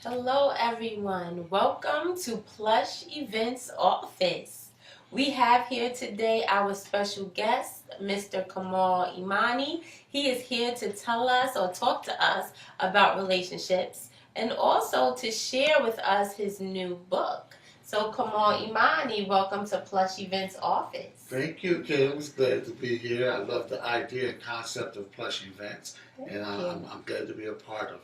Hello everyone, welcome to Plush Events Office. We have here today our special guest, Mr. Kamal Imani. He is here to tell us or talk to us about relationships and also to share with us his new book. So Kamal Imani, welcome to Plush Events Office. Thank you, Kim. It's glad to be here. I love the idea and concept of Plush events, and I'm glad to be a part of it.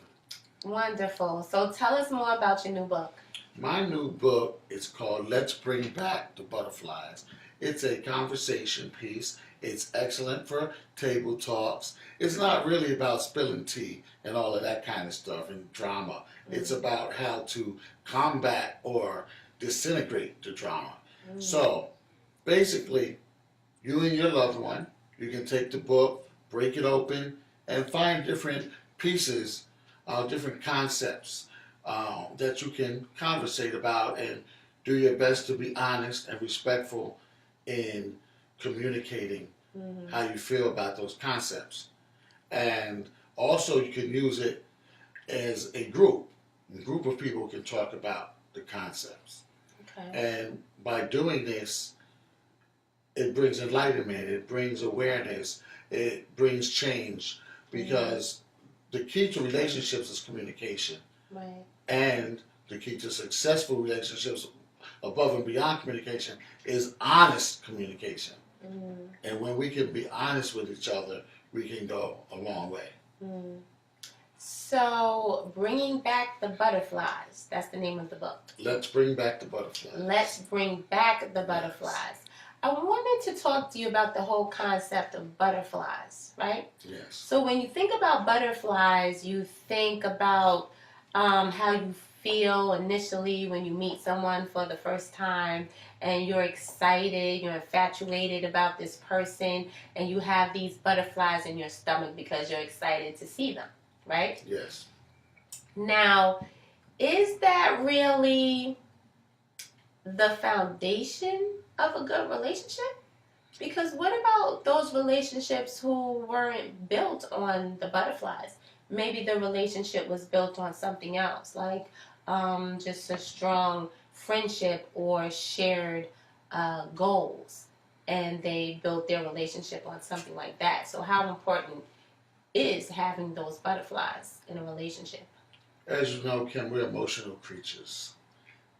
Wonderful. So tell us more about your new book. My new book is called Let's Bring Back the Butterflies. It's a conversation piece. It's excellent for table talks. It's not really about spilling tea and all of that kind of stuff and drama. It's about how to combat or disintegrate the drama. So, basically, you and your loved one, you can take the book, break it open, and find different pieces, different concepts that you can conversate about and do your best to be honest and respectful in communicating how you feel about those concepts. And also, you can use it as a group. A group of people can talk about the concepts. Okay. And by doing this, it brings enlightenment, it brings awareness, it brings change because the key to relationships is communication. Right. And the key to successful relationships above and beyond communication is honest communication. And when we can be honest with each other, we can go a long way. So, Bringing Back the Butterflies, that's the name of the book. Let's bring back the butterflies. Let's Bring Back the Butterflies. Yes. I wanted to talk to you about the whole concept of butterflies, right? Yes. So when you think about butterflies, you think about how you feel initially when you meet someone for the first time and you're excited, you're infatuated about this person, and you have these butterflies in your stomach because you're excited to see them, right? Yes. Now, is that really the foundation of a good relationship? Because what about those relationships who weren't built on the butterflies? Maybe the relationship was built on something else, like just a strong friendship or shared goals, and they built their relationship on something like that. So how important is having those butterflies in a relationship? As you know, Kim, we're emotional creatures.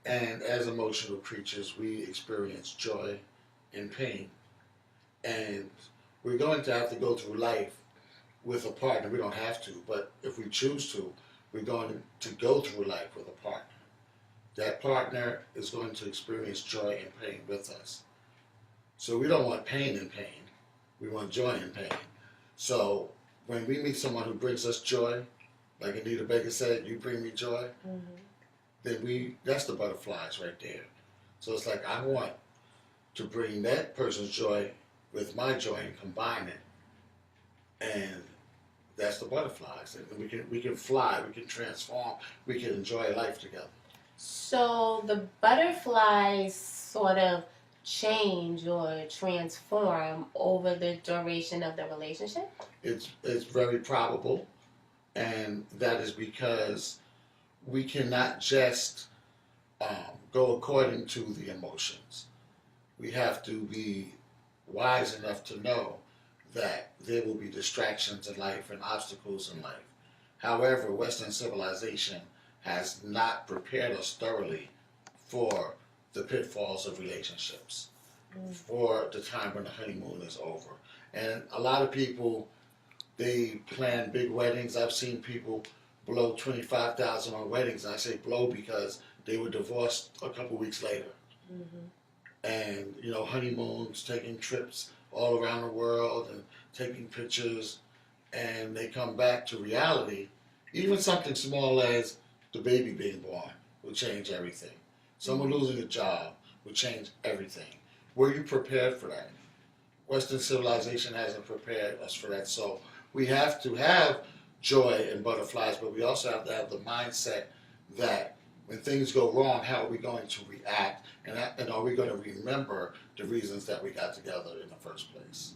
And as emotional creatures, we experience joy and pain. And we're going to have to go through life with a partner. We don't have to, but if we choose to, we're going to go through life with a partner. That partner is going to experience joy and pain with us. So we don't want pain and pain. We want joy and pain. So when we meet someone who brings us joy, like Anita Baker said, you bring me joy, then that's the butterflies right there. So it's like I want to bring that person's joy with my joy and combine it. And that's the butterflies. And we can fly, we can transform, we can enjoy life together. So the butterflies sort of change or transform over the duration of the relationship? It's very probable, and that is because we cannot just go according to the emotions. We have to be wise enough to know that there will be distractions in life and obstacles in life. However, Western civilization has not prepared us thoroughly for the pitfalls of relationships, for the time when the honeymoon is over. And a lot of people, they plan big weddings. I've seen people blow $25,000 on weddings. And I say blow because they were divorced a couple weeks later. And, honeymoons, taking trips all around the world and taking pictures, and they come back to reality. Even something small as the baby being born will change everything. Someone losing a job will change everything. Were you prepared for that? Western civilization hasn't prepared us for that. So we have to have joy and butterflies, but we also have to have the mindset that when things go wrong, how are we going to react? And are we going to remember the reasons that we got together in the first place?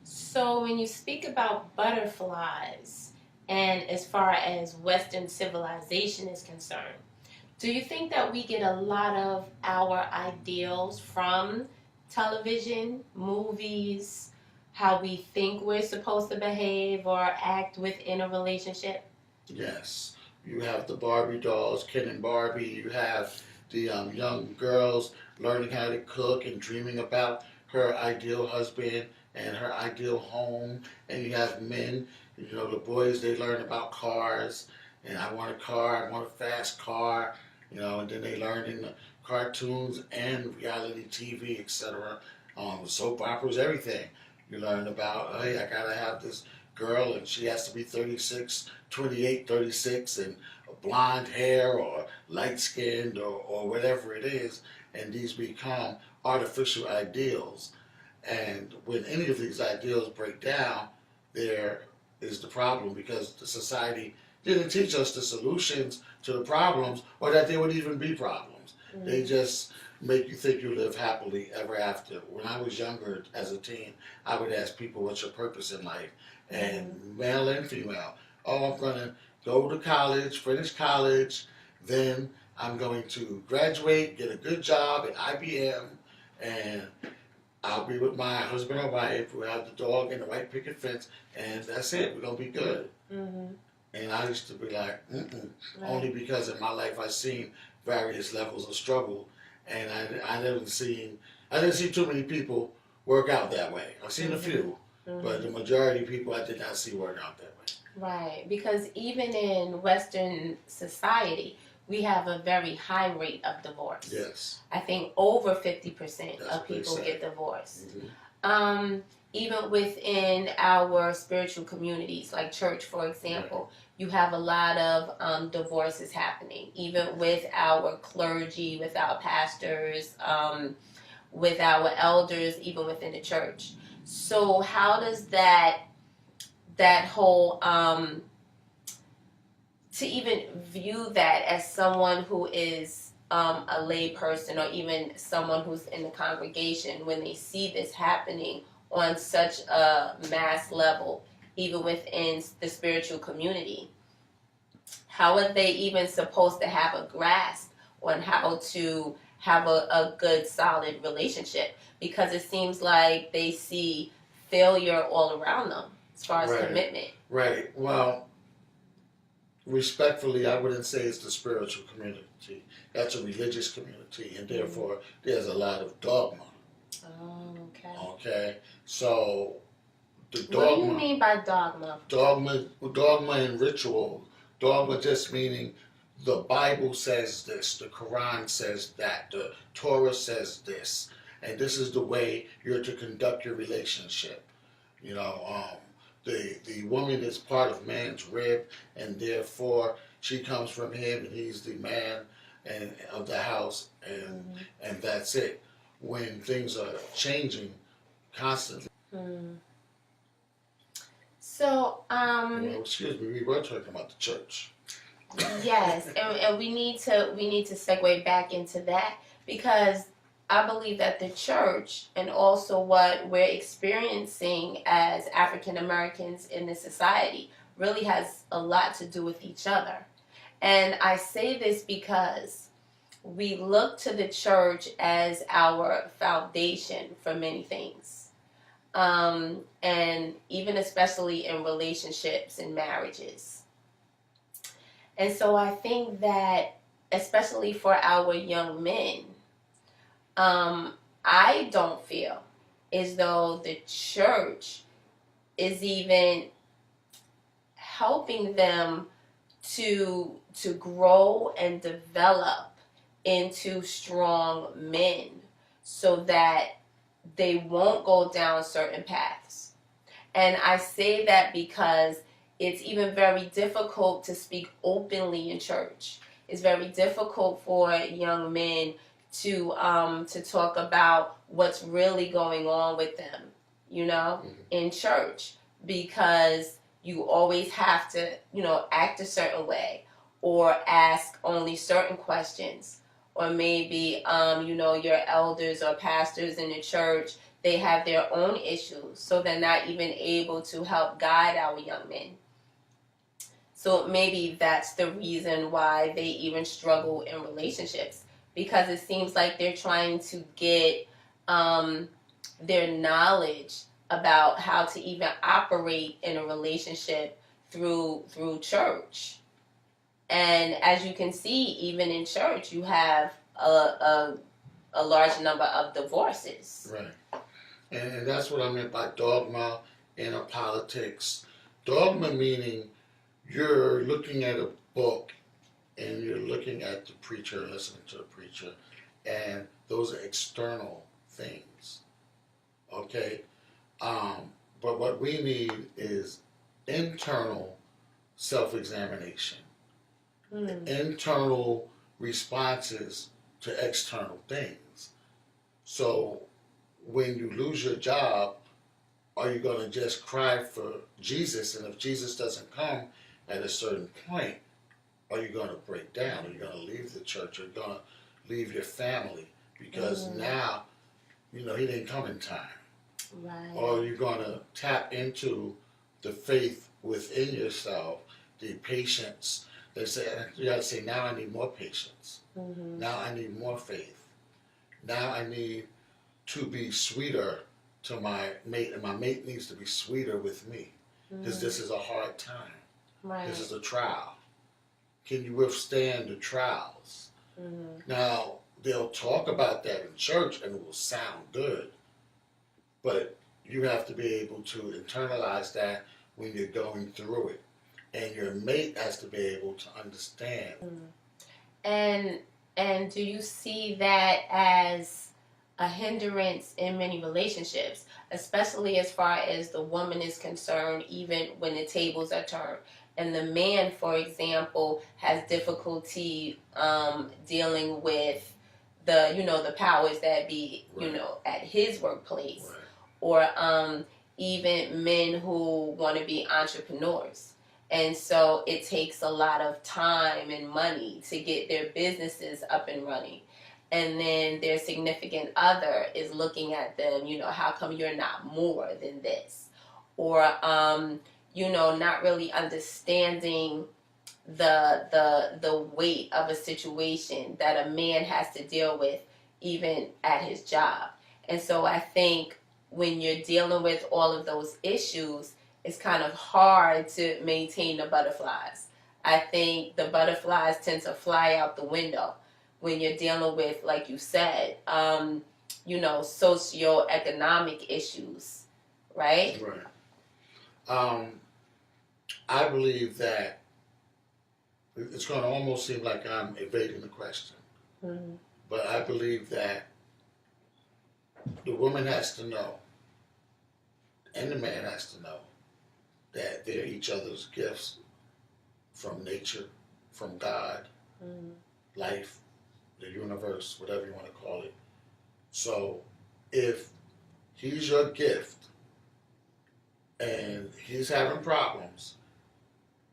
So when you speak about butterflies, and as far as Western civilization is concerned, do you think that we get a lot of our ideals from television, movies, how we think we're supposed to behave or act within a relationship? Yes, you have the Barbie dolls, Ken and Barbie. You have the young girls learning how to cook and dreaming about her ideal husband and her ideal home. And you have men, the boys, they learn about cars. And I want a car, I want a fast car, and then they learn in the cartoons and reality TV, etc. Soap operas, everything. You learn about, hey, I gotta have this girl and she has to be 36, 28, 36, and blonde hair or light skinned or whatever it is. And these become artificial ideals. And when any of these ideals break down, there is the problem because the society didn't teach us the solutions to the problems or that there would even be problems. Mm-hmm. They just make you think you live happily ever after. When I was younger as a teen, I would ask people, what's your purpose in life? And male and female, oh, I'm going to go to college, finish college, then I'm going to graduate, get a good job at IBM, and I'll be with my husband or wife. We'll have the dog and the white picket fence, and that's it. We're going to be good. Mm-hmm. And I used to be like, right. Only because in my life I've seen various levels of struggle, and I didn't see too many people work out that way. I've seen a few, but the majority of people I did not see work out that way. Right, because even in Western society, we have a very high rate of divorce. Yes. I think over 50% of people get divorced. Mm-hmm. Even within our spiritual communities, like church, for example, you have a lot of divorces happening. Even with our clergy, with our pastors, with our elders, even within the church. So how does that whole to even view that as someone who is a lay person or even someone who's in the congregation, when they see this happening on such a mass level, even within the spiritual community, how are they even supposed to have a grasp on how to have a good, solid relationship? Because it seems like they see failure all around them as far as commitment. Right. Well, respectfully, I wouldn't say it's the spiritual community. That's a religious community, and therefore there's a lot of dogma. Oh, okay. Okay. So the dogma. What do you mean by dogma? Dogma and ritual. Dogma just meaning the Bible says this, the Quran says that, the Torah says this, and this is the way you're to conduct your relationship. The woman is part of man's rib, and therefore she comes from him, and he's the man and of the house, and that's it. When things are changing constantly. So, excuse me, we were talking about the church. Yes, and we need to segue back into that, because I believe that the church and also what we're experiencing as African Americans in this society really has a lot to do with each other. And I say this because we look to the church as our foundation for many things. And even especially in relationships and marriages. And so I think that, especially for our young men, I don't feel as though the church is even helping them to grow and develop into strong men so that they won't go down certain paths. And I say that because it's even very difficult to speak openly in church. It's very difficult for young men to talk about what's really going on with them, in church, because you always have to, act a certain way or ask only certain questions. Or maybe, your elders or pastors in the church, they have their own issues, so they're not even able to help guide our young men. So maybe that's the reason why they even struggle in relationships, because it seems like they're trying to get their knowledge about how to even operate in a relationship through church. And as you can see, even in church, you have a large number of divorces. Right. And that's what I meant by dogma in a politics. Dogma meaning you're looking at a book and you're looking at the preacher, listening to the preacher, and those are external things. Okay? But what we need is internal self-examination, internal responses to external things. So when you lose your job, are you going to just cry for Jesus? And if Jesus doesn't come at a certain point, are you going to break down? Are you going to leave the church? Are you going to leave your family? Because now, he didn't come in time. Right. Or you're going to tap into the faith within yourself, the patience. They say, you got to say, now I need more patience. Now I need more faith. Now I need to be sweeter to my mate, and my mate needs to be sweeter with me, because this is a hard time. Right. This is a trial. Can you withstand the trials? Now, they'll talk about that in church and it will sound good, but you have to be able to internalize that when you're going through it, and your mate has to be able to understand. And do you see that as a hindrance in many relationships, especially as far as the woman is concerned, even when the tables are turned? And the man, for example, has difficulty dealing with the powers that be, at his workplace, or even men who want to be entrepreneurs. And so it takes a lot of time and money to get their businesses up and running. And then their significant other is looking at them, how come you're not more than this? Or, not really understanding the weight of a situation that a man has to deal with even at his job. And so I think when you're dealing with all of those issues, it's kind of hard to maintain the butterflies. I think the butterflies tend to fly out the window when you're dealing with, like you said, socioeconomic issues, right? Right. I believe that it's going to almost seem like I'm evading the question, but I believe that the woman has to know, and the man has to know, that they're each other's gifts from nature, from God, life, the universe, whatever you want to call it. So if he's your gift and he's having problems,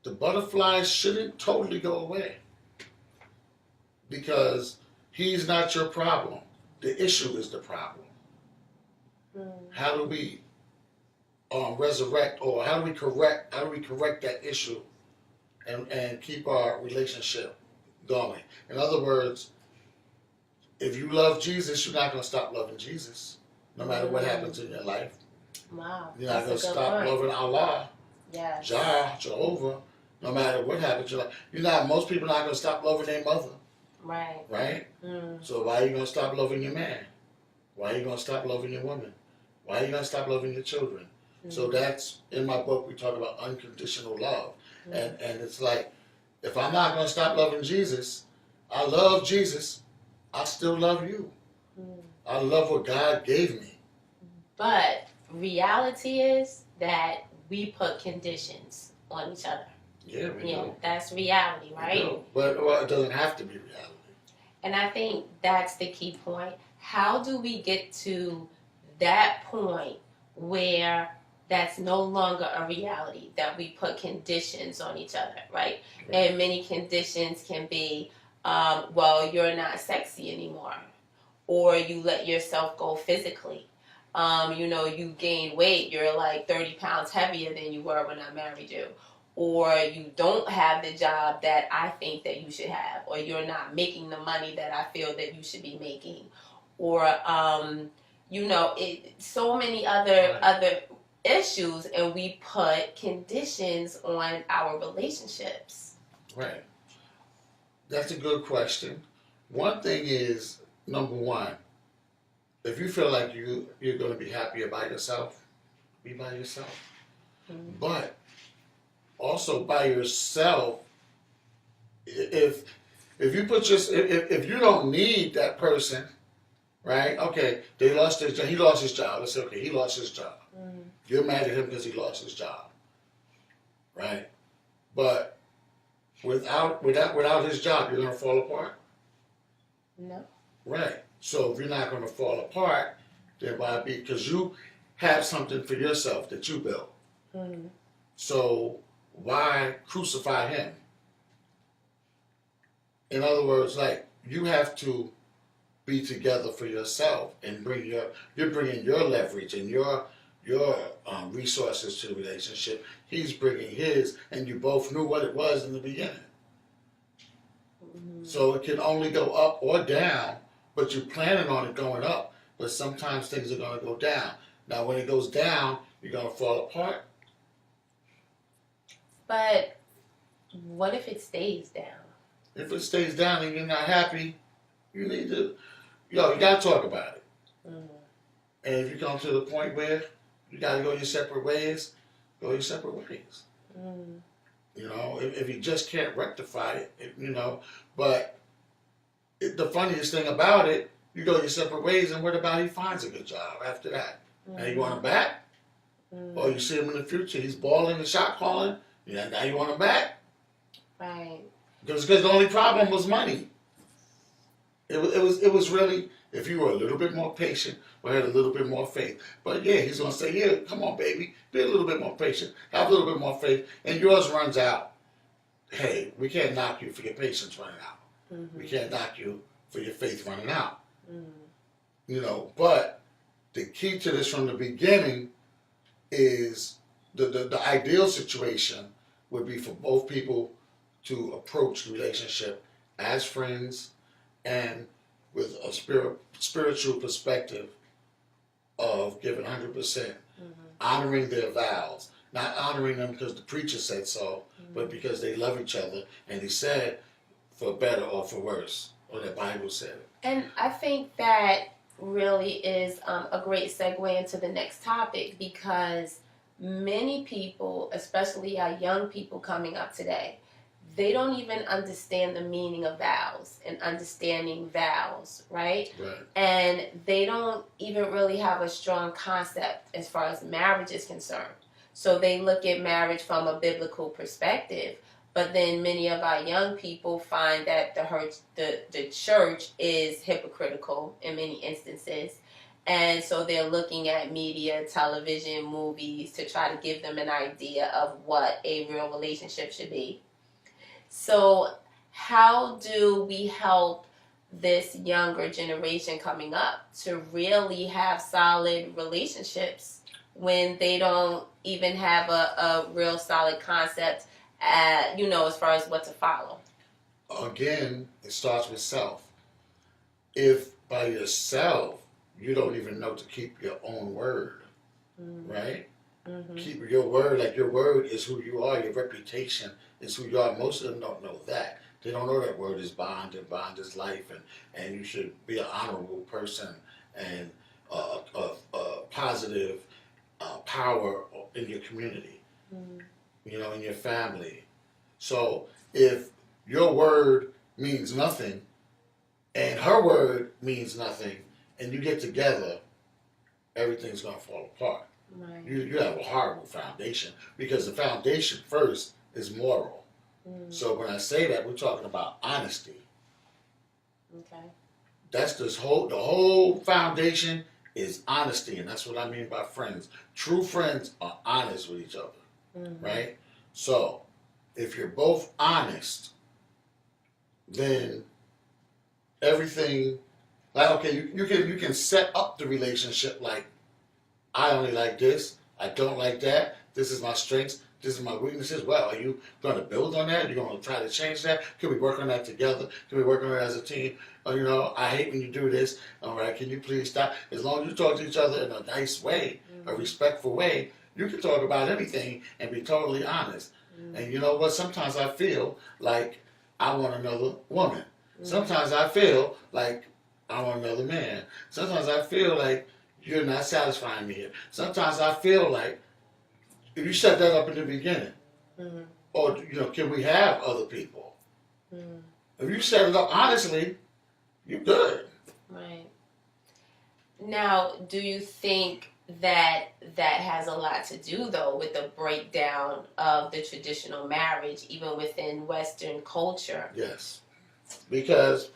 the butterflies shouldn't totally go away, because he's not your problem. The issue is the problem. How do we resurrect, or how do we correct that issue and keep our relationship going? In other words, if you love Jesus, you're not going to stop loving Jesus, no matter what happens in your life. Wow. You're not going to stop loving Allah, Jehovah, no matter what happens in your life. Most people are not going to stop loving their mother. Right. Right? So why are you going to stop loving your man? Why are you going to stop loving your woman? Why are you going to stop loving your children? So that's, in my book, we talk about unconditional love. And it's like, if I'm not going to stop loving Jesus, I love Jesus, I still love you. I love what God gave me. But reality is that we put conditions on each other. Yeah, we do. That's reality, right? But it doesn't have to be reality. And I think that's the key point. How do we get to that point where that's no longer a reality, that we put conditions on each other, right? And many conditions can be, you're not sexy anymore, or you let yourself go physically. You gain weight, you're like 30 pounds heavier than you were when I married you. or you don't have the job that I think that you should have, or you're not making the money that I feel that you should be making, or so many other issues, and we put conditions on our relationships. Right. That's a good question. One thing is, number one, if you feel like you're going to be happier by yourself, be by yourself. Mm-hmm. But also by yourself, if you put if you don't need that person, right? Okay, they lost their job. He lost his job. Let's say, okay, he lost his job. Mm-hmm. You're mad at him because he lost his job, right? But without his job, you're gonna fall apart. No. Right. So if you're not gonna fall apart, then why be? Because you have something for yourself that you built. Mm-hmm. So why crucify him? In other words, like, you have to be together for yourself and you're bringing your leverage and your resources to the relationship. He's bringing his, and you both knew what it was in the beginning. Mm-hmm. So it can only go up or down, but you're planning on it going up. But sometimes things are going to go down. Now, when it goes down, you're going to fall apart. But what if it stays down? If it stays down and you're not happy, you need to, you got to talk about it. Mm-hmm. And if you come to the point where you got to go your separate ways, go your separate ways. Mm-hmm. You know, if you just can't rectify it, but the funniest thing about it, you go your separate ways, and what about he finds a good job after that? Mm-hmm. Now you want him back? Mm-hmm. Or you see him in the future, he's balling and shot calling, now you want him back? Right. Because the only problem was money. It was really, if you were a little bit more patient or had a little bit more faith. But yeah, he's going to say, yeah, come on, baby, be a little bit more patient, have a little bit more faith, and yours runs out. Hey, we can't knock you for your patience running out. Mm-hmm. We can't knock you for your faith running out. Mm-hmm. But the key to this from the beginning is the ideal situation would be for both people to approach the relationship as friends and with a spiritual perspective of giving 100%, Mm-hmm. honoring their vows, not honoring them because the preacher said so, Mm-hmm. but because they love each other, and he said for better or for worse, or the Bible said it. And I think that really is a great segue into the next topic, because many people, especially our young people coming up today, they don't even understand the meaning of vows and understanding vows, right? Right. And they don't even really have a strong concept as far as marriage is concerned. So they look at marriage from a biblical perspective, but then many of our young people find that the church is hypocritical in many instances. And so they're looking at media, television, movies to try to give them an idea of what a real relationship should be. So how do we help this younger generation coming up to really have solid relationships when they don't even have a real solid concept, as far as what to follow? Again, it starts with self. If by yourself you don't even know to keep your own word, Mm-hmm. right? Mm-hmm. Keep your word, like your word is who you are, your reputation is who you are. Most of them don't know that. They don't know that word is bond, and bond is life, and you should be an honorable person and a positive power in your community, Mm-hmm. in your family. So if your word means nothing and her word means nothing and you get together, everything's going to fall apart. Right. You have a horrible foundation, because the foundation first is moral. Mm-hmm. So when I say that, we're talking about honesty. Okay. That's the whole foundation is honesty, and that's what I mean by friends. True friends are honest with each other, Mm-hmm. right? So if you're both honest, then everything, like, okay, you can set up the relationship like, I only like this, I don't like that, this is my strengths, this is my weaknesses. Well, are you going to build on that? Are you going to try to change that? Can we work on that together? Can we work on it as a team? I hate when you do this. All right, can you please stop? As long as you talk to each other in a nice way, a respectful way, you can talk about anything and be totally honest. And you know what? Sometimes I feel like I want another woman. Sometimes I feel like I want another man. Sometimes I feel like you're not satisfying me here. Sometimes I feel like if you set that up in the beginning, or can we have other people? If you set it up honestly, you're good. Right. Now, do you think that has a lot to do, though, with the breakdown of the traditional marriage, even within Western culture? Yes. Because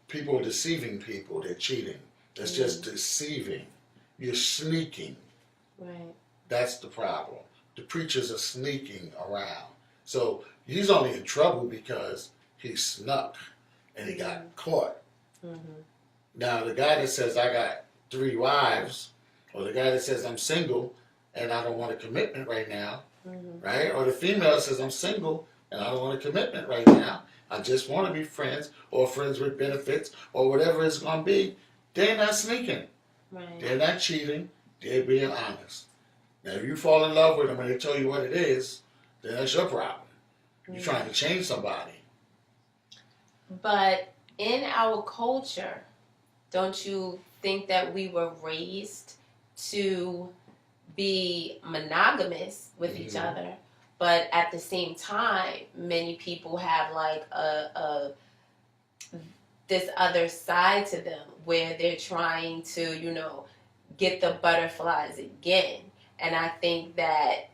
people are deceiving people. They're cheating. It's just deceiving. You're sneaking. Right. That's the problem. The preachers are sneaking around. So he's only in trouble because he snuck and he got caught. Now, the guy that says, I got 3 wives, or the guy that says, I'm single and I don't want a commitment right now, right? Or the female that says, I'm single and I don't want a commitment right now. I just want to be friends or friends with benefits or whatever it's going to be. They're not sneaking. Right. They're not cheating. They're being honest. Now, if you fall in love with them and they tell you what it is, then that's your problem. You're trying to change somebody. But in our culture, don't you think that we were raised to be monogamous with each other? But at the same time, many people have like this other side to them where they're trying to, get the butterflies again. And I think that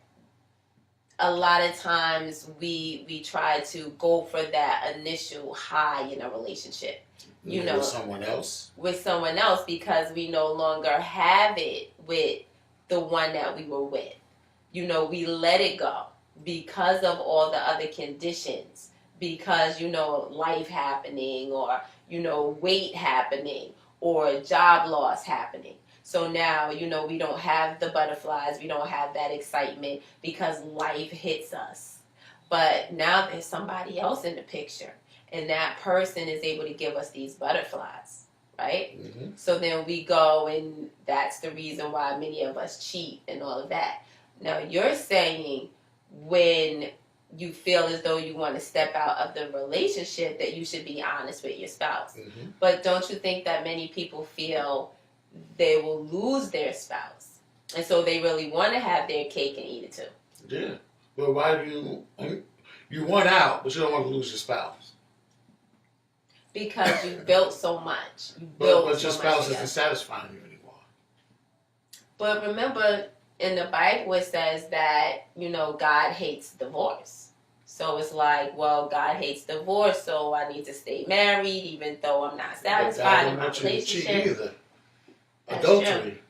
a lot of times we try to go for that initial high in a relationship. With someone else? With someone else, because we no longer have it with the one that we were with. We let it go because of all the other conditions, because, life happening or, weight happening or job loss happening. So now, we don't have the butterflies, we don't have that excitement because life hits us. But now there's somebody else in the picture, and that person is able to give us these butterflies, right? So then we go, and that's the reason why many of us cheat and all of that. Now, you're saying when you feel as though you want to step out of the relationship that you should be honest with your spouse. But don't you think that many people feel they will lose their spouse, and so they really want to have their cake and eat it too? Yeah. Well, why do you want out, but you don't want to lose your spouse? Because you built so much. But your spouse isn't satisfying you anymore. But remember, in the Bible it says that, God hates divorce. So it's like, well, God hates divorce, so I need to stay married even though I'm not satisfied in my relationship. Cheat either. Adultery.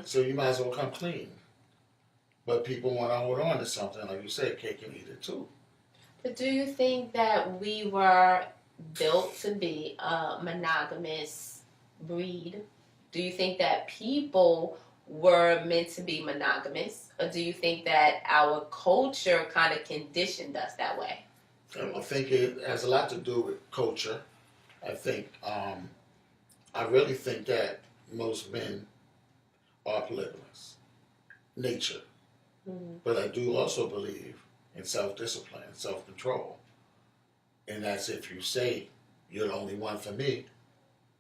So you might as well come clean. But people want to hold on to something, like you said, cake and eat it too. But do you think that we were built to be a monogamous breed? Do you think that people were meant to be monogamous? Or do you think that our culture kind of conditioned us that way? I think it has a lot to do with culture. I think, I really think that most men are polygamous, nature. But I do also believe in self-discipline, self-control. And that's if you say you're the only one for me,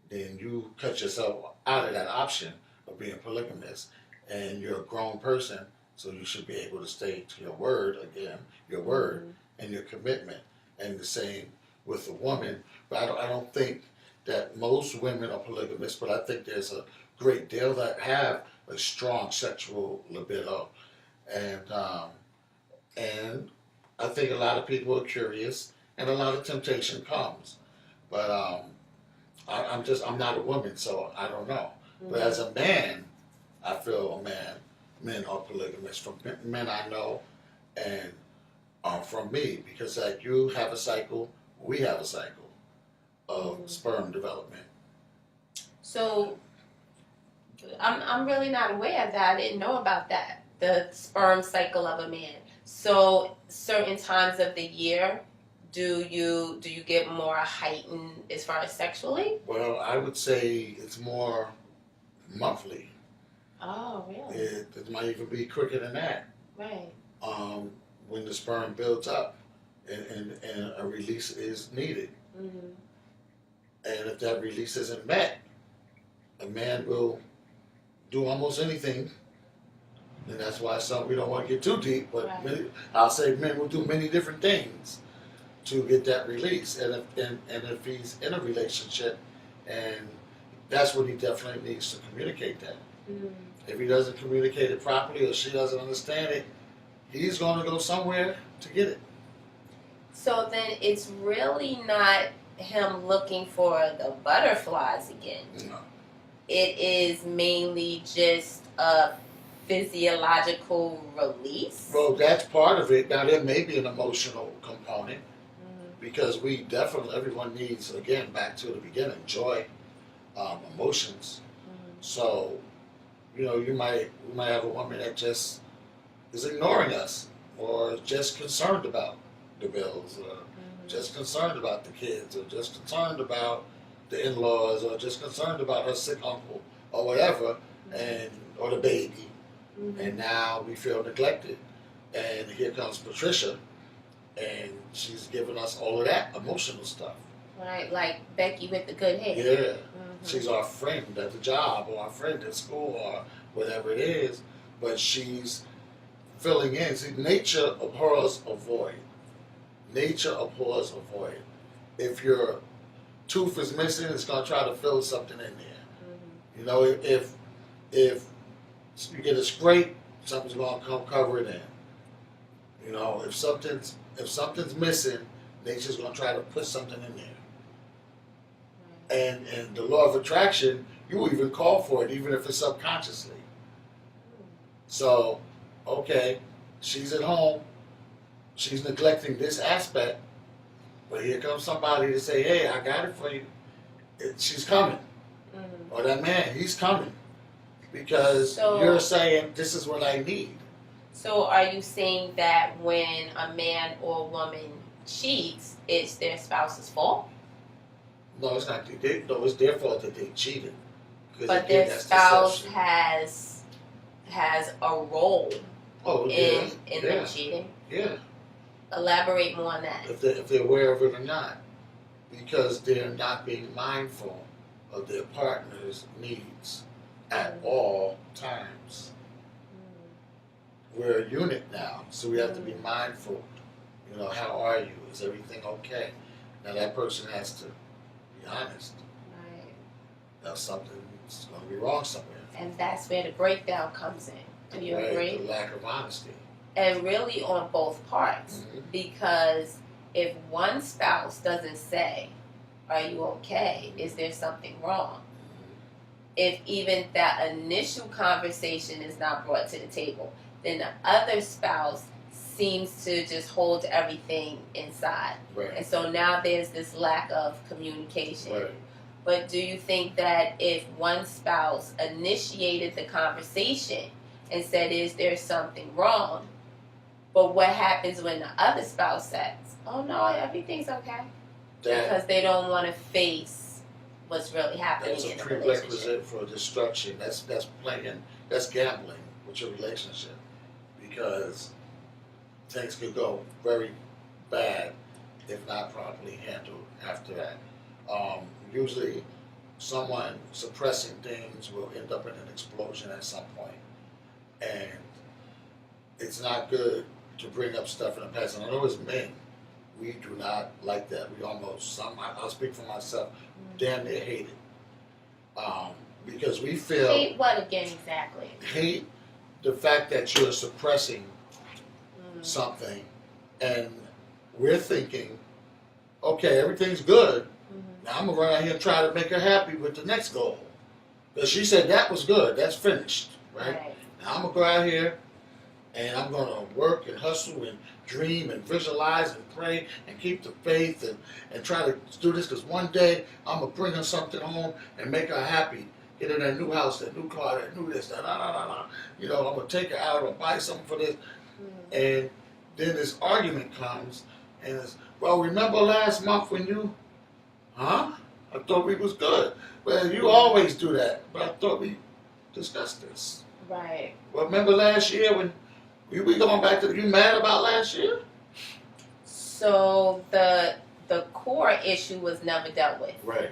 then you cut yourself out of that option of being polygamous. And you're a grown person, so you should be able to stay to your word again, your word and your commitment. And the same with a woman. But I don't think that most women are polygamous, but I think there's a great deal that have a strong sexual libido. And I think a lot of people are curious, and a lot of temptation comes. But I'm not a woman, so I don't know. But as a man, I feel men are polygamous from men I know, and from me, because like you have a cycle, we have a cycle of sperm development. So I'm really not aware of that. I didn't know about that, the sperm cycle of a man. So certain times of the year, do you get more heightened as far as sexually? Well, I would say it's more monthly. Oh, really? It might even be quicker than that. Right. Um, when the sperm builds up and a release is needed. Mm-hmm. And if that release isn't met, a man will do almost anything. And that's why we don't want to get too deep, but Right. I'll say men will do many different things to get that release. And if he's in a relationship, and that's what he definitely needs to communicate that. Mm. If he doesn't communicate it properly or she doesn't understand it, he's going to go somewhere to get it. So then it's really not him looking for the butterflies again. No. It is mainly just a physiological release. Well, that's part of it. Now, there may be an emotional component Mm-hmm. because everyone needs, again, back to the beginning, joy, emotions. Mm-hmm. So, we might have a woman that just is ignoring us or just concerned about the bills or just concerned about the kids or just concerned about the in-laws or just concerned about her sick uncle or whatever, or the baby. Mm-hmm. And now we feel neglected. And here comes Patricia, and she's giving us all of that emotional stuff. Right, like Becky with the good hair. Yeah. Mm-hmm. She's our friend at the job or our friend at school or whatever it is, but she's filling in. See, nature abhors a void. Nature abhors a void. If your tooth is missing, it's going to try to fill something in there. Mm-hmm. If you get a scrape, something's going to come cover it in. If something's missing, nature's going to try to put something in there. And the law of attraction, you even call for it, even if it's subconsciously. So, okay, she's at home, she's neglecting this aspect, but here comes somebody to say, hey, I got it for you. She's coming. Mm-hmm. Or that man, he's coming. Because you're saying, this is what I need. So are you saying that when a man or woman cheats, it's their spouse's fault? No, it's not. It's their fault that they cheated. But their spouse has a role in them cheating. Yeah. Elaborate more on that. If they're aware of it or not, because they're not being mindful of their partner's needs at all times. We're a unit now, so we have to be mindful. How are you? Is everything okay? Now that person has to be honest. Right. Now something's going to be wrong somewhere. And that's where the breakdown comes in. Do you agree? The lack of honesty. And really on both parts. Mm-hmm. Because if one spouse doesn't say, are you okay? Is there something wrong? If even that initial conversation is not brought to the table, then the other spouse seems to just hold everything inside. Right. And so now there's this lack of communication. Right. But do you think that if one spouse initiated the conversation and said, is there something wrong? But what happens when the other spouse says, oh no, everything's okay? Because they don't want to face what's really happening in the relationship. That's a prerequisite for destruction. That's gambling with your relationship. Because things could go very bad if not properly handled after that. Usually someone suppressing things will end up in an explosion at some point. And it's not good to bring up stuff in the past. And I know as men, we do not like that. We almost, I'll speak for myself, damn near hate it. Because we feel... Hate what again exactly? Hate the fact that you're suppressing something, and we're thinking, okay, everything's good. Now I'm gonna run out here and try to make her happy with the next goal. Because she said that was good, that's finished, right? Now I'm gonna go out here and I'm gonna work and hustle and dream and visualize and pray and keep the faith and try to do this, because one day I'm gonna bring her something home and make her happy. Get her that new house, that new car, that new this, that, I'm gonna take her out or buy something for this. And then this argument comes, and it's, well, remember last month when you, huh? I thought we was good. Well, you always do that, but I thought we discussed this. Right. Well, remember last year when we going back to, you mad about last year? So the core issue was never dealt with. Right.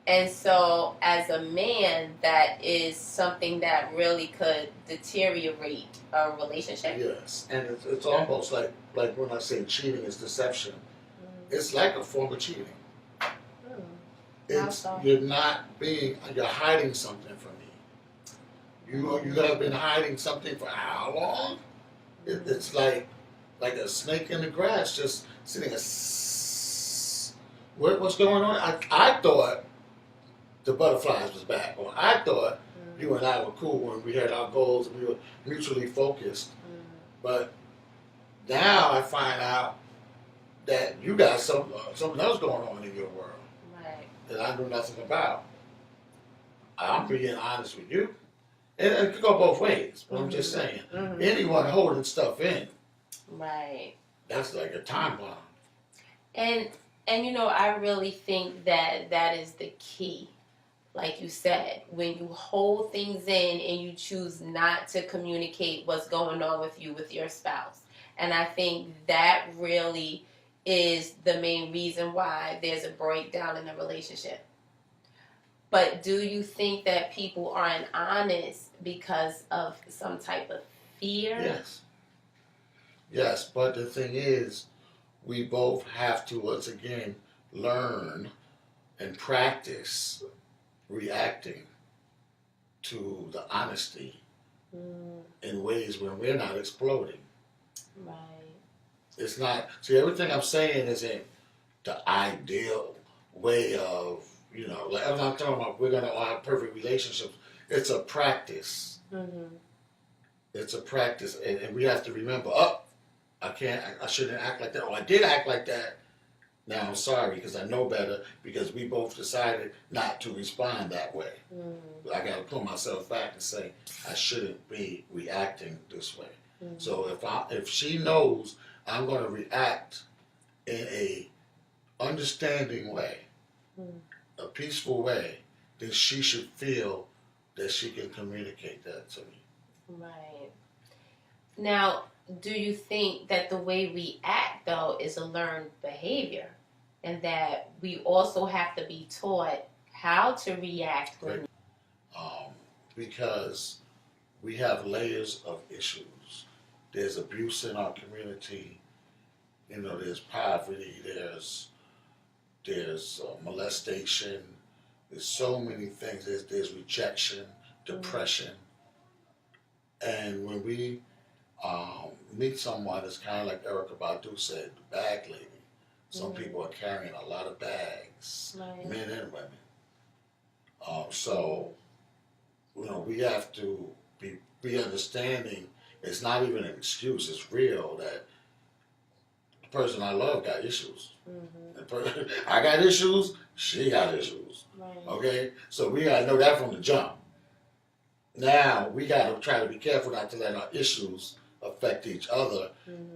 And so as a man, that is something that really could deteriorate a relationship. Yes, and it's almost like when I say cheating is deception, it's like a form of cheating. It's you're hiding something from me. You have been hiding something for how long? It's like a snake in the grass, just sitting. What's going on? I thought the butterflies was back, or I thought you and I were cool when we had our goals and we were mutually focused. But now I find out that you got something else going on in your world that I knew nothing about. I'm being honest with you. And it could go both ways, but I'm just saying. Anyone holding stuff in, that's like a time bomb. And I really think that is the key. Like you said, when you hold things in and you choose not to communicate what's going on with you, with your spouse. And I think that really is the main reason why there's a breakdown in the relationship. But do you think that people aren't honest because of some type of fear? Yes, but the thing is, we both have to, once again, learn and practice reacting to the honesty in ways when we're not exploding. Right. It's not, see, everything I'm saying isn't the ideal way of, like I'm not talking about we're going to have perfect relationships. It's a practice. It's a practice, and we have to remember, I shouldn't act like that. Oh, I did act like that. Now I'm sorry because I know better, because we both decided not to respond that way. I got to pull myself back and say I shouldn't be reacting this way. So if she knows I'm going to react in a understanding way, a peaceful way, then she should feel that she can communicate that to me. Right. Now, do you think that the way we act, though, is a learned behavior, and that we also have to be taught how to react when? Because we have layers of issues. There's abuse in our community. There's poverty. There's molestation. There's so many things. There's rejection, depression, and when we meet someone, it's kind of like Erykah Badu said, the bag lady. Some people are carrying a lot of bags, men and women. So, we have to be understanding. It's not even an excuse. It's real that the person I love got issues. I got issues. She got issues. Okay? So we got to know that from the jump. Now, we got to try to be careful not to let our issues affect each other.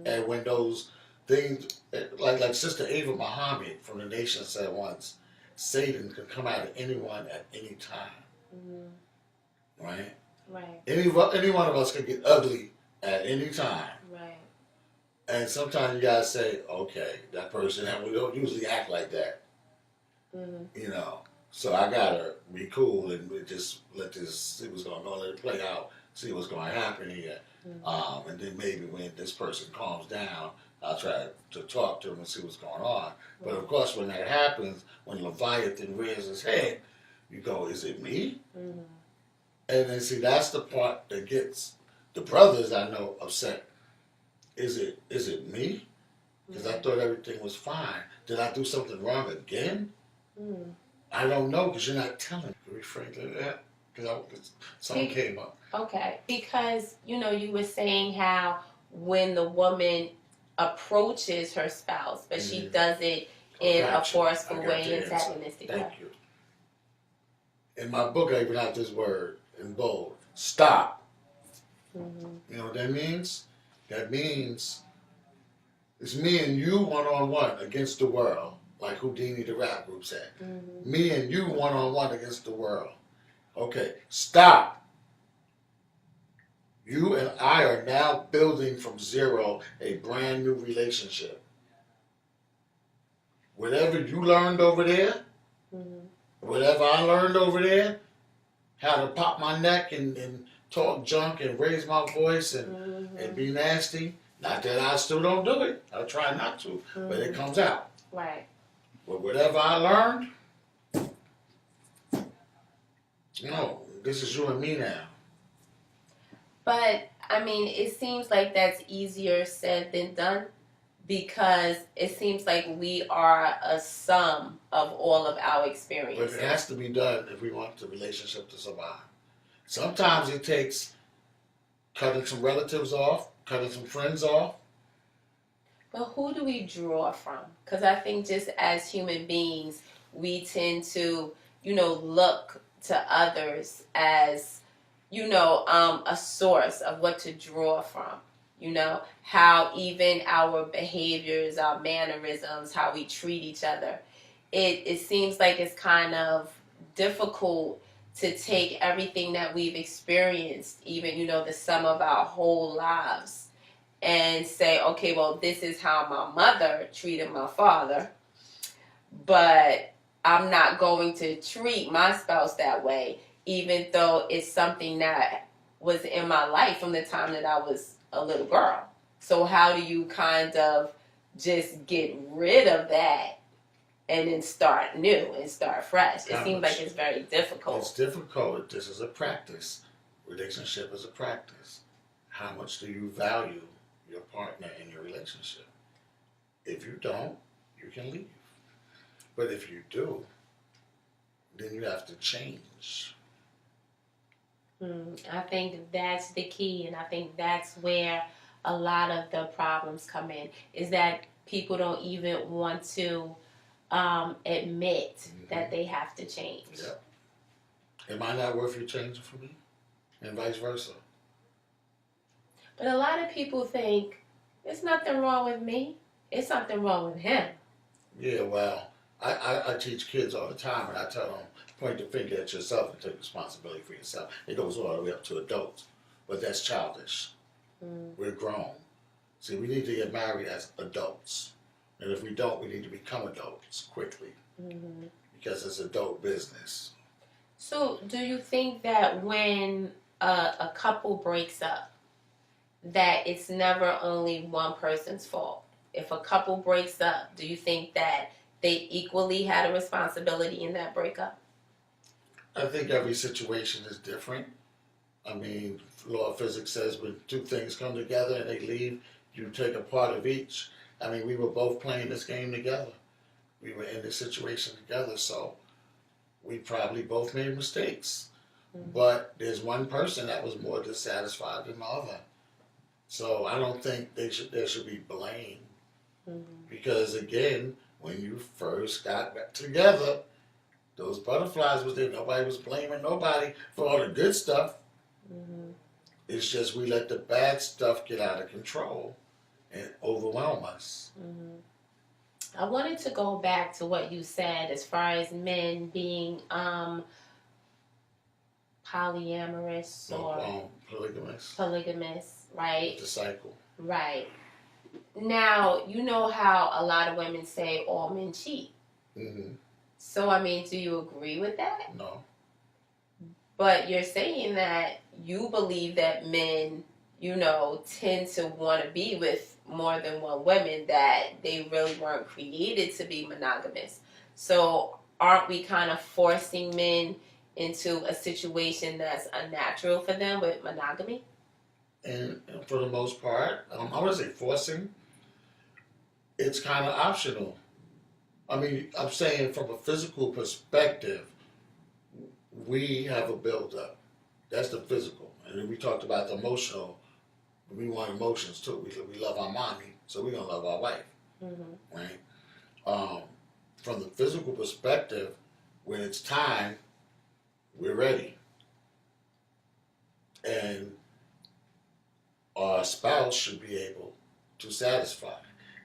And when those things, like Sister Ava Muhammad from the Nation said once, Satan can come out of anyone at any time. Right? Any one of us can get ugly at any time. And sometimes you gotta say, okay, that person, we don't usually act like that. So I gotta be cool and just let this, see what's going on, let it play out, see what's going to happen here. And then maybe when this person calms down, I'll try to talk to him and see what's going on. But of course, when that happens, when Leviathan rears his head, you go, is it me? And then see, that's the part that gets the brothers I know upset. Is it me? Because I thought everything was fine. Did I do something wrong again? I don't know, because you're not telling me. Refrain to that, because something came up. Okay, because you were saying how when the woman approaches her spouse, but she does it in a forceful way, antagonistic way. Thank you. In my book, I even have this word in bold: stop. You know what that means? That means It's me and you one-on-one against the world, like Houdini the rap group said. Me and you one-on-one against the world. Okay, stop. You and I are now building from zero a brand new relationship. Whatever you learned over there, whatever I learned over there, how to pop my neck and talk junk and raise my voice and be nasty. Not that I still don't do it. I try not to, but it comes out. Right. But whatever I learned, no, this is you and me now. But I mean, it seems like that's easier said than done, because it seems like we are a sum of all of our But experiences. it has to be done if we want the relationship to survive. Sometimes it takes cutting some relatives off, cutting some friends off. But who do we draw from? Because I think just as human beings, we tend to, look to others as, a source of what to draw from. How even our behaviors, our mannerisms, how we treat each other. It seems like it's kind of difficult to take everything that we've experienced, even, the sum of our whole lives, and say, okay, well, this is how my mother treated my father, but I'm not going to treat my spouse that way, even though it's something that was in my life from the time that I was a little girl. So how do you kind of just get rid of that and then start new and start fresh? It seems like it's very difficult. It's difficult. This is a practice. Relationship is a practice. How much do you value your partner in your relationship? If you don't, you can leave. But if you do, then you have to change. I think that's the key, and I think that's where a lot of the problems come in, is that people don't even want to admit that they have to change. Yep. Am I not worth you changing for me? And vice versa. But a lot of people think, there's nothing wrong with me. It's something wrong with him. Yeah, well, I teach kids all the time, and I tell them, point the finger at yourself and take responsibility for yourself. It goes all the way up to adults. But that's childish. We're grown. See, we need to get married as adults. And if we don't, we need to become adults quickly. Because it's adult business. So do you think that when a couple breaks up, that it's never only one person's fault? If a couple breaks up, do you think that they equally had a responsibility in that breakup? I think every situation is different. I mean, law of physics says when two things come together and they leave, you take a part of each. I mean, we were both playing this game together. We were in this situation together, so we probably both made mistakes. But there's one person that was more dissatisfied than the other. So I don't think there should be blame. Because again, when you first got back together, those butterflies was there. Nobody was blaming nobody for all the good stuff. It's just we let the bad stuff get out of control and overwhelm us. I wanted to go back to what you said as far as men being polyamorous or polygamous, right? The cycle. Right. Now, you know how a lot of women say all men cheat. So, I mean, do you agree with that? No. But you're saying that you believe that men, tend to want to be with more than one woman, that they really weren't created to be monogamous. So aren't we kind of forcing men into a situation that's unnatural for them with monogamy? And for the most part, I wouldn't say forcing. It's kind of optional. I mean, I'm saying from a physical perspective, we have a build-up. That's the physical. And then we talked about the emotional. We want emotions too. We love our mommy, so we're going to love our wife. Right? From the physical perspective, when it's time, we're ready. And our spouse should be able to satisfy.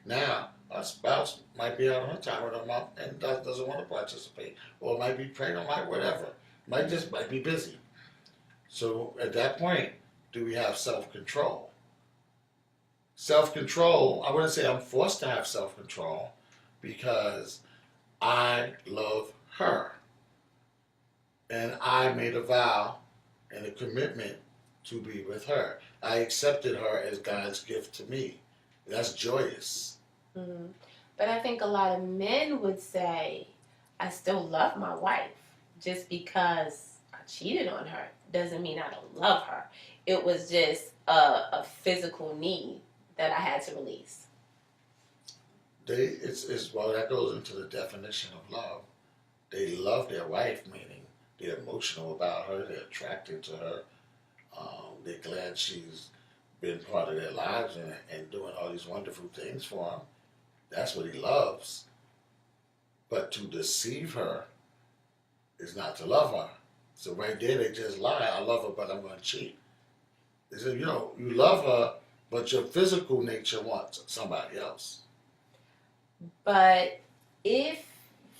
Now, our spouse might be out on her time of the month and doesn't want to participate, or might be pregnant, might whatever, might be busy. So at that point, do we have self-control? Self-control, I wouldn't say I'm forced to have self-control because I love her. And I made a vow and a commitment to be with her. I accepted her as God's gift to me. That's joyous. Mm-hmm. But I think a lot of men would say, I still love my wife. Just because I cheated on her doesn't mean I don't love her. It was just a physical need that I had to release. Well, that goes into the definition of love. They love their wife, meaning they're emotional about her, they're attracted to her, they're glad she's been part of their lives and doing all these wonderful things for them. That's what he loves. But to deceive her is not to love her. So right there, they just lie. I love her, but I'm going to cheat. They said, you love her, but your physical nature wants somebody else. But if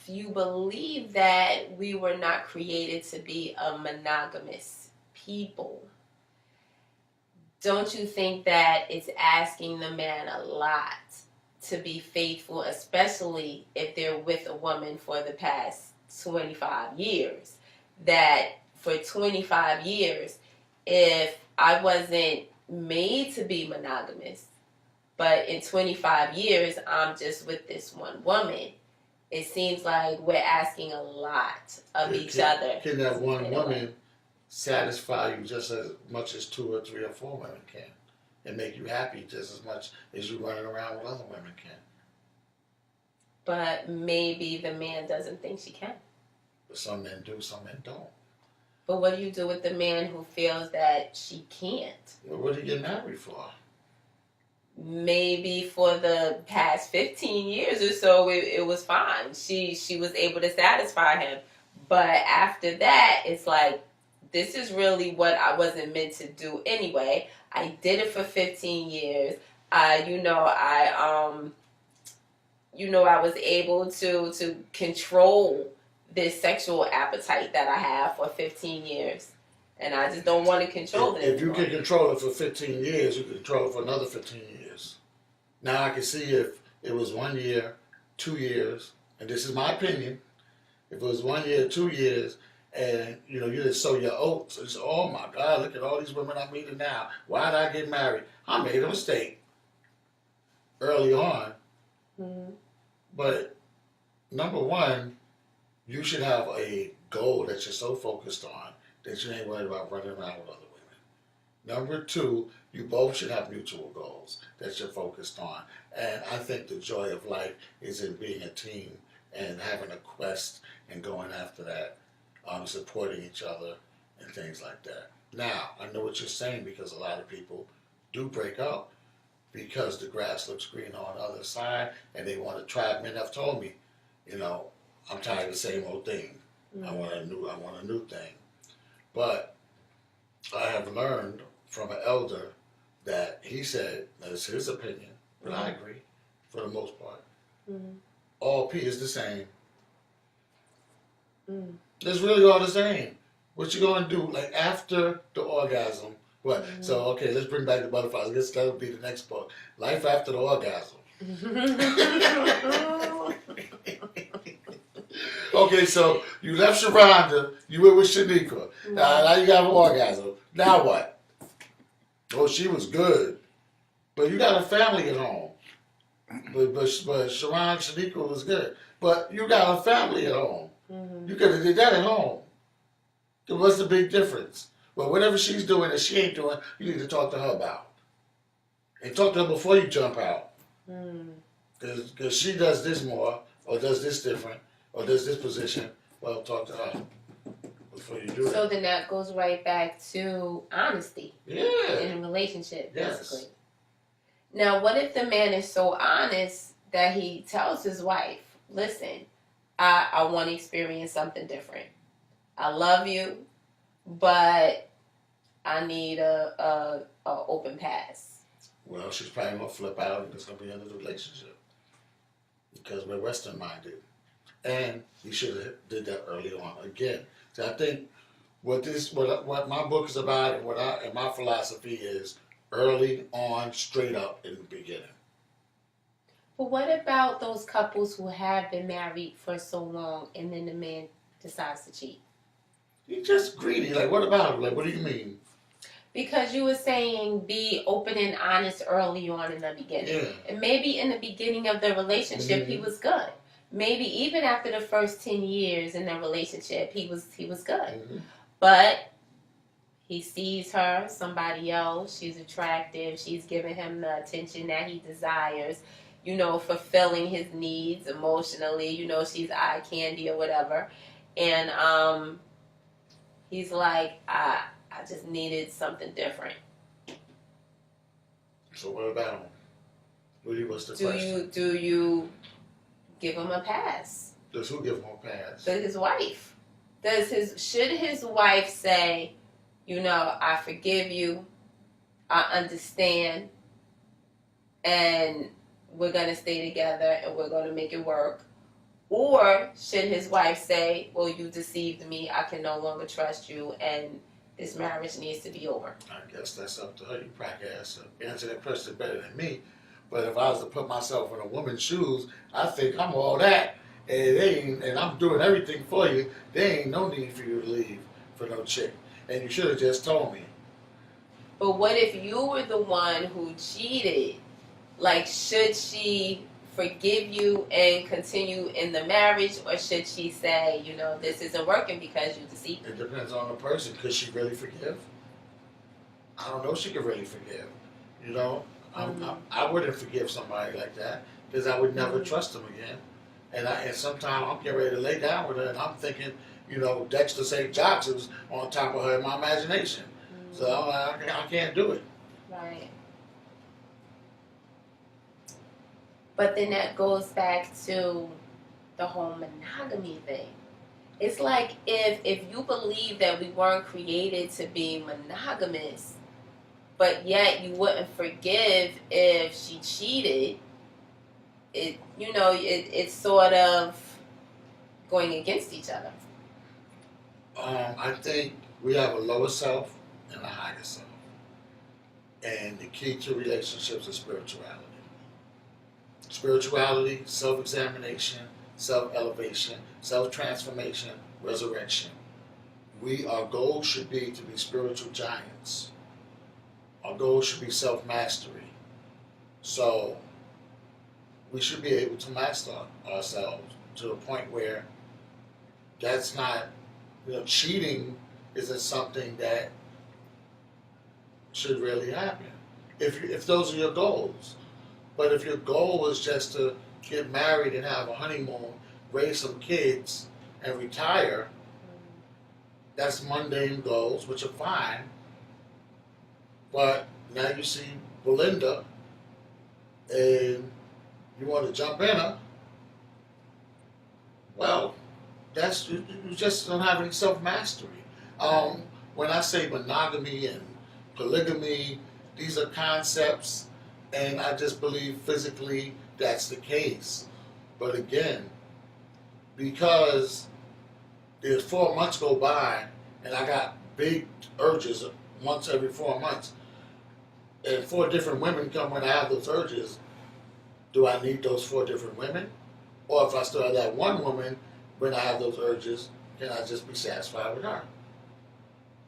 you believe that we were not created to be a monogamous people, don't you think that it's asking the man a lot to be faithful, especially if they're with a woman for the past 25 years? That for 25 years, if I wasn't made to be monogamous, but in 25 years, I'm just with this one woman, it seems like we're asking a lot of each other. Can that one woman satisfy you just as much as 2 or 3 or 4 women can? And make you happy just as much as you running around with other women can? But maybe the man doesn't think she can. But some men do, some men don't. But what do you do with the man who feels that she can't? Well, what did you get married for? Maybe for the past 15 years or so, it was fine. She was able to satisfy him. But after that, it's like, this is really what I wasn't meant to do anyway. I did it for 15 years. I was able to control this sexual appetite that I have for 15 years. And I just don't want to control it. If you can control it for 15 years, you can control it for another 15 years. Now I can see if it was 1 year, 2 years, and this is my opinion. If it was 1 year, 2 years, and you just sow your oats, it's oh my God, look at all these women I'm meeting now. Why did I get married? I made a mistake early on. Mm-hmm. But number one, you should have a goal that you're so focused on that you ain't worried about running around with other women. Number two, you both should have mutual goals that you're focused on. And I think the joy of life is in being a team and having a quest and going after that, supporting each other and things like that. Now, I know what you're saying because a lot of people do break up because the grass looks green on the other side and they want to try. Men have told me, I'm tired of the same old thing. Mm-hmm. I want a new thing. But I have learned from an elder that he said, that's his opinion, but I agree for the most part. Mm-hmm. All P is the same. Mm. It's really all the same. What you gonna do, like after the orgasm? What? Mm-hmm. So okay, let's bring back the butterflies. I guess that'll be the next book. Life after the orgasm. Okay, so you left Sharonda, you were with Shanika. Now you got an orgasm. Now what? Oh, she was good, but you got a family at home. But Sharon Shanika was good, but you got a family at home. Mm-hmm. You could have did that at home. What's the big difference? Well, whatever she's doing that she ain't doing, you need to talk to her about. And talk to her before you jump out. Because she does this more, or does this different, or does this position. Well, talk to her before you do it. So then that goes right back to honesty. Yeah. In a relationship, basically. Yes. Now, what if the man is so honest that he tells his wife, listen, I want to experience something different. I love you, but I need a open pass. Well, she's probably going to flip out and it's going to be the end of the relationship. because we're Western minded. And you should have did that early on. Again, so I think what my book is about and my philosophy is early on, straight up in the beginning. But what about those couples who have been married for so long and then the man decides to cheat? You're just greedy. Like, what about him? Like, what do you mean? Because you were saying be open and honest early on in the beginning. Yeah. And maybe in the beginning of the relationship he was good. Maybe even after the first 10 years in the relationship he was good. But he sees her, somebody else, she's attractive, she's giving him the attention that he desires, fulfilling his needs emotionally, she's eye candy or whatever. And he's like, I just needed something different. So what about him? What's the question? Do you give him a pass? Does who give him a pass? Does his wife? Should his wife say, I forgive you, I understand, and we're gonna stay together and we're gonna make it work? Or should his wife say, well, you deceived me, I can no longer trust you, and this marriage needs to be over? I guess that's up to her. You probably answer that question better than me. But if I was to put myself in a woman's shoes, I think I'm all that, and I'm doing everything for you. There ain't no need for you to leave for no chick. And you should have just told me. But what if you were the one who cheated? Like, should she forgive you and continue in the marriage, or should she say, this isn't working because you deceived me? It depends on the person. Could she really forgive? I don't know if she could really forgive. I wouldn't forgive somebody like that because I would never trust them again. And sometimes I'm getting ready to lay down with her and I'm thinking, Dexter St. Jocks is on top of her in my imagination. So I can't do it. Right. But then that goes back to the whole monogamy thing. It's like if you believe that we weren't created to be monogamous, but yet you wouldn't forgive if she cheated, it's sort of going against each other. I think we have a lower self and a higher self. And the key to relationships is spirituality. Spirituality, self-examination, self-elevation, self-transformation, resurrection. Our goal should be to be spiritual giants. Our goal should be self-mastery. So we should be able to master ourselves to the point where that's not, cheating isn't something that should really happen. If those are your goals. But if your goal is just to get married and have a honeymoon, raise some kids, and retire, that's mundane goals, which are fine. But now you see Belinda, and you want to jump in her. Well, you just don't have any self-mastery. When I say monogamy and polygamy, these are concepts, and I just believe physically that's the case. But again, because there's 4 months go by, and I got big urges once every 4 months, and 4 different women come when I have those urges, do I need those 4 different women? Or if I still have that one woman when I have those urges, can I just be satisfied with her?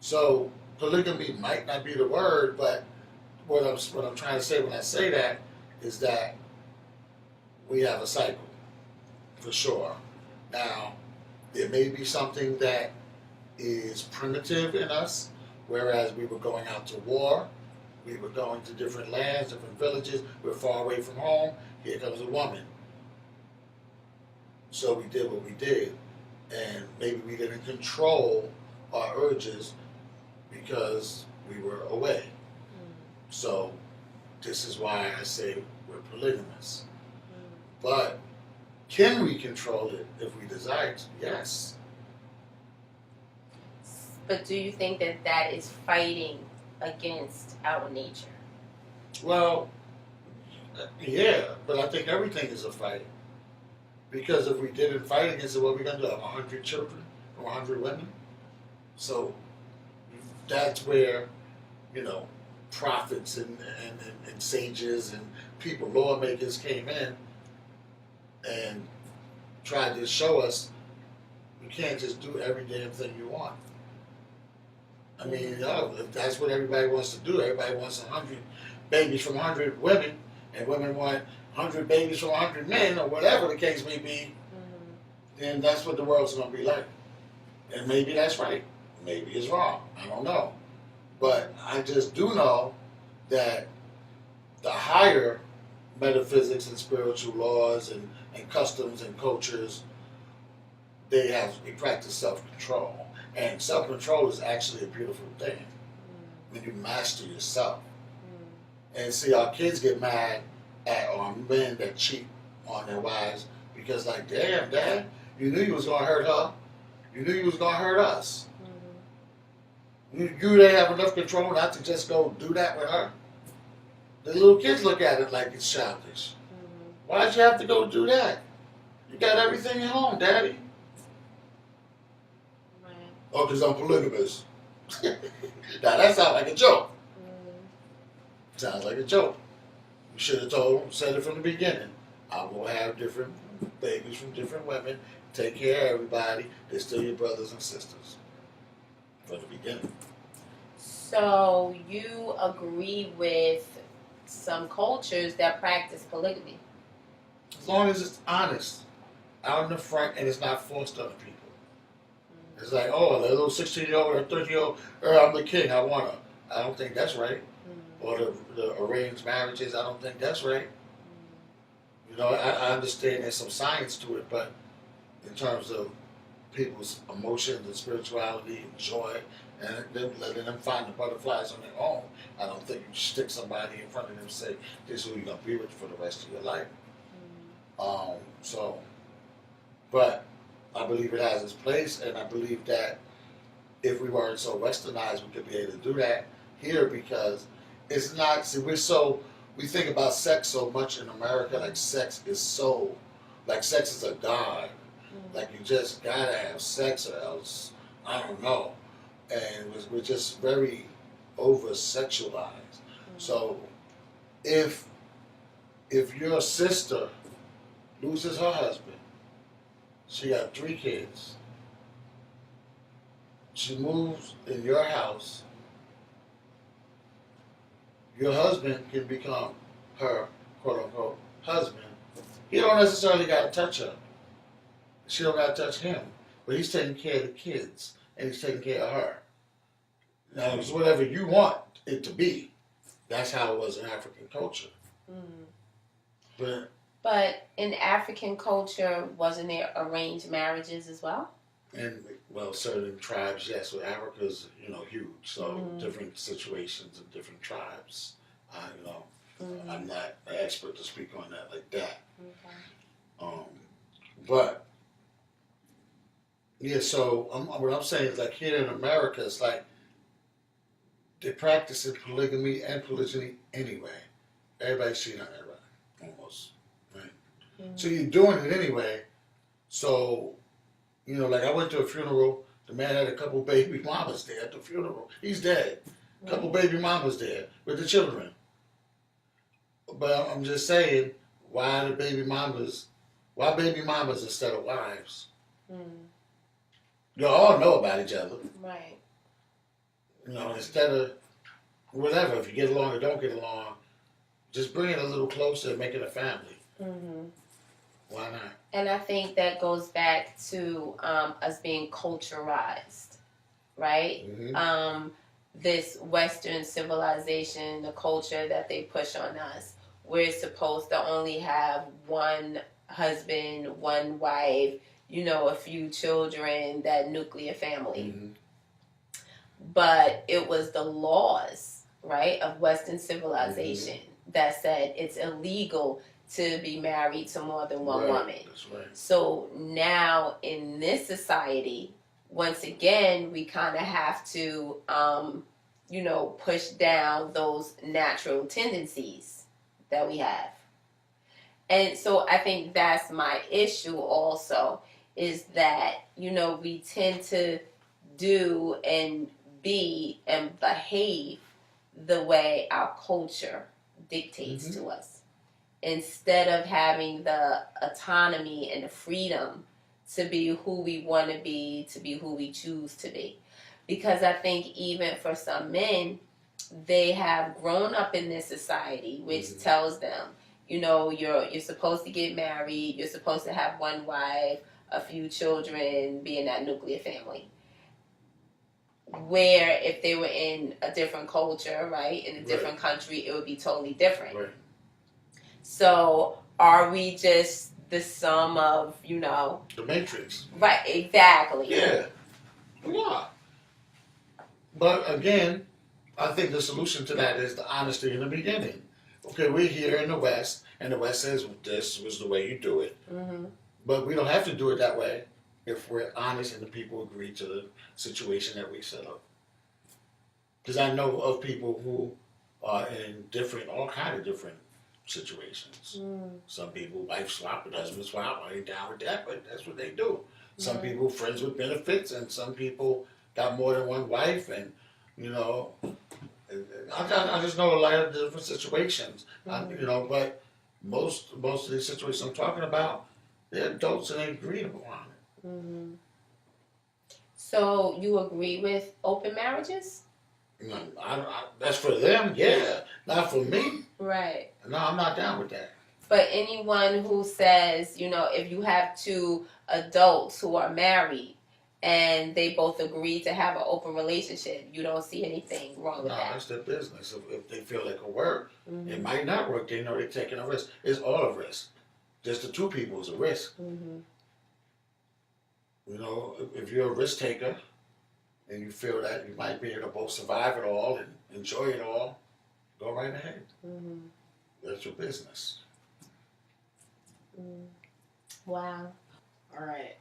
So polygamy might not be the word, but what I'm trying to say when I say that is that we have a cycle, for sure. Now, there may be something that is primitive in us, whereas we were going out to war, we were going to different lands, different villages, we're far away from home, here comes a woman. So we did what we did, and maybe we didn't control our urges because we were away. So this is why I say we're polygamous. But can we control it if we desire to? Yes. But do you think that is fighting against our nature? Well, yeah, but I think everything is a fight. Because if we didn't fight against it, what are we going to do? Have 100 children or 100 women? So that's where, you know, prophets and sages and people, lawmakers came in and tried to show us you can't just do every damn thing you want. I mean, you know, if that's what everybody wants to do, everybody wants 100 babies from 100 women, and women want 100 babies from 100 men, or whatever the case may be, then that's what the world's going to be like. And maybe that's right. Maybe it's wrong. I don't know. But I just do know that the higher metaphysics and spiritual laws and customs and cultures, they practice self-control. And self-control is actually a beautiful thing when you master yourself. And see, our kids get mad at our men that cheat on their wives because, like, damn, Dad, you knew you was going to hurt her. You knew you was going to hurt us. You didn't have enough control not to just go do that with her. The little kids look at it like it's childish. Why'd you have to go do that? You got everything at home, Daddy. Right. Oh, because I'm polygamous. Now that sounds like a joke. Sounds like a joke. You should have said it from the beginning. I will have different babies from different women. Take care of everybody. They're still your brothers and sisters. From the beginning. So you agree with some cultures that practice polygamy? As long as it's honest, out in the front, and it's not forced on people. It's like, oh, the little 16-year-old or 30-year-old, I'm the king, I want her. I don't think that's right. Or the arranged marriages, I don't think that's right. You know, I understand there's some science to it, but in terms of people's emotions and spirituality and joy, and them letting them find the butterflies on their own, I don't think you stick somebody in front of them and say, this is who you're going to be with for the rest of your life. But I believe it has its place, and I believe that if we weren't so westernized, we could be able to do that here, because it's not, see, we think about sex so much in America, like sex is a god. Like you just gotta have sex or else, I don't know. And we're just very over-sexualized. So if your sister loses her husband, she got 3 kids, she moves in your house, your husband can become her quote-unquote husband. He don't necessarily got to touch her. She don't got to touch him. But he's taking care of the kids, and he's taking care of her. Now, it's whatever you want it to be. That's how it was in African culture. But in African culture, wasn't there arranged marriages as well? And, well, certain tribes, yes. Well, Africa's, huge. So different situations in different tribes. I'm not an expert to speak on that like that. Okay. But, yeah, so what I'm saying is, like, here in America, it's like they're practicing polygamy and polygyny anyway. Everybody's cheating on everybody, almost, right? So you're doing it anyway. So, like I went to a funeral, the man had a couple baby mamas there at the funeral. He's dead. A couple baby mamas there with the children. But I'm just saying, why baby mamas instead of wives? You all know about each other. Right. Instead of whatever, if you get along or don't get along, just bring it a little closer and make it a family. Why not? And I think that goes back to us being culturalized, right? This Western civilization, the culture that they push on us, we're supposed to only have one husband, one wife, a few children, that nuclear family. But it was the laws, right, of Western civilization that said it's illegal to be married to more than one woman. That's right. So now in this society, once again, we kind of have to, push down those natural tendencies that we have. And so I think that's my issue also, is that, we tend to do and be and behave the way our culture dictates to us, instead of having the autonomy and the freedom to be who we want to be who we choose to be. Because I think even for some men, they have grown up in this society which tells them, you're supposed to get married, you're supposed to have one wife, a few children, be in that nuclear family. Where if they were in a different culture, right, in a different country, it would be totally different. Right. So are we just the sum of, The Matrix. Right, exactly. Yeah, we are. But again, I think the solution to that is the honesty in the beginning. Okay, we're here in the West, and the West says this was the way you do it. But we don't have to do it that way if we're honest and the people agree to the situation that we set up. Because I know of people who are in all kind of different situations. Some people wife swap and husband swap. I ain't down with that, but that's what they do. Some people friends with benefits, and some people got more than one wife, and I just know a lot of different situations. But most of these situations I'm talking about, they're adults and they agreed upon it. So you agree with open marriages? No, that's for them, yeah. Not for me. Right. No, I'm not down with that. But anyone who says, if you have two adults who are married and they both agree to have an open relationship, you don't see anything wrong with that. No, that's their business. If they feel it could work, it might not work. They know they're taking a risk. It's all a risk. Just the two people is a risk. If you're a risk taker and you feel that you might be able to both survive it all and enjoy it all, go right ahead. That's your business. Wow. All right.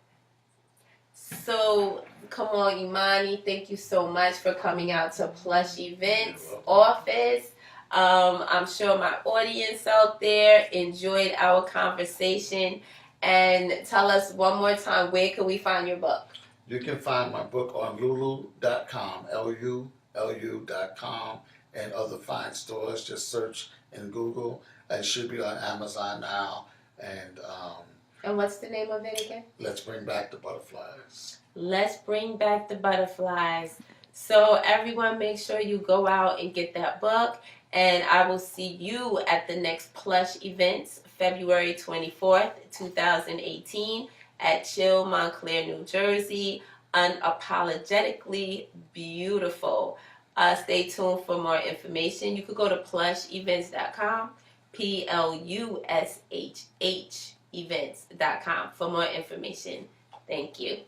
So, Kamal Imani, thank you so much for coming out to Plushh Events office. I'm sure my audience out there enjoyed our conversation. And tell us one more time, where can we find your book? You can find my book on lulu.com, LULU.com, and other fine stores. Just search in Google. It should be on Amazon now. And what's the name of it again? Let's Bring Back the Butterflies. Let's Bring Back the Butterflies. So everyone, make sure you go out and get that book. And I will see you at the next Plushh events, February 24th, 2018, at Chill, Montclair, New Jersey. Unapologetically beautiful. Stay tuned for more information. You could go to plushevents.com, PLUSHH events.com for more information. Thank you.